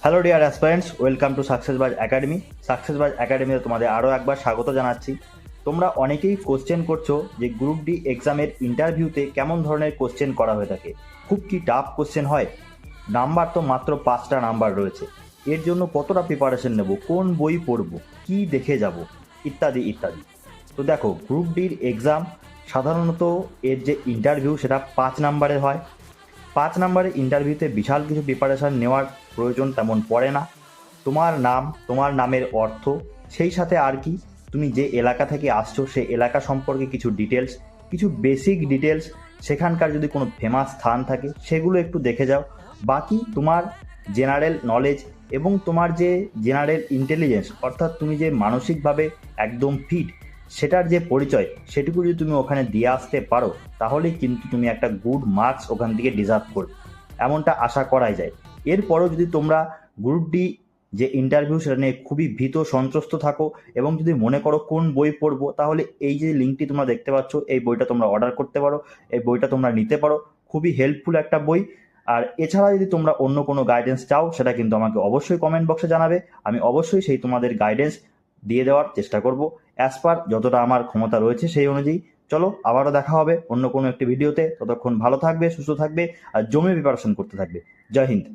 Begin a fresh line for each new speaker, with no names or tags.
Hello dear aspirants, welcome to Successbaj academy. Successbaj একাডেমিতে তোমাদের আরও একবার স্বাগত জানাচ্ছি। তোমরা অনেকেই কোশ্চেন করছো যে গ্রুপ ডি এক্সামের ইন্টারভিউতে কেমন ধরনের কোশ্চেন করা হয়ে থাকে, খুব কি টাফ কোশ্চেন হয়, নাম্বার তো মাত্র 5টা নাম্বার রয়েছে, এর জন্য কতটা প্রিপারেশন নেব, কোন বই পড়ব, কি দেখে যাব, ইত্যাদি ইত্যাদি। তো দেখো, গ্রুপ ডির এক্সাম সাধারণত এর যে ইন্টারভিউ সেটা 5 নাম্বারের হয়। 5 নাম্বারের ইন্টারভিউতে বিশাল কিছু প্রিপারেশান নেওয়ার প্রয়োজন তেমন পড়ে না। তোমার নাম, তোমার নামের অর্থ, সেই সাথে আর কি, তুমি যে এলাকা থেকে আসছো সেই এলাকা সম্পর্কে কিছু ডিটেলস, কিছু বেসিক ডিটেলস, সেখানকার যদি কোনো ফেমাস স্থান থাকে সেগুলো একটু দেখে যাও। বাকি তোমার জেনারেল নলেজ এবং তোমার যে জেনারেল ইন্টেলিজেন্স, অর্থাৎ তুমি যে মানসিকভাবে একদম ফিট, সেটার যে পরিচয়, সেটুকু যদি তুমি ওখানে দিয়ে আসতে পারো, তাহলেই কিন্তু তুমি একটা গুড মার্কস ওখান থেকে ডিজার্ভ করবে, এমনটা আশা করাই যায়। এরপরও যদি তোমরা গ্রুপ ডি যে ইন্টারভিউ সেটা নিয়ে খুবই ভীত সন্ত্রস্ত থাকো এবং যদি মনে করো কোন বই পড়বো, তাহলে এই যে লিঙ্কটি তোমরা দেখতে পাচ্ছ, এই বইটা তোমরা অর্ডার করতে পারো, এই বইটা তোমরা নিতে পারো। খুবই হেল্পফুল একটা বই। আর এছাড়া যদি তোমরা অন্য কোনো গাইডেন্স চাও, সেটা কিন্তু আমাকে অবশ্যই কমেন্ট বক্সে জানাবে। আমি অবশ্যই সেই তোমাদের গাইডেন্স দিয়ে দেওয়ার চেষ্টা করব, অ্যাজ পার যতটা আমার ক্ষমতা রয়েছে সেই অনুযায়ী। চলো, আবারও দেখা হবে অন্য কোনো একটি ভিডিওতে। ততক্ষণ ভালো থাকবে, সুস্থ থাকবে, আর জমে প্রিপারেশন করতে থাকবে। জয় হিন্দ।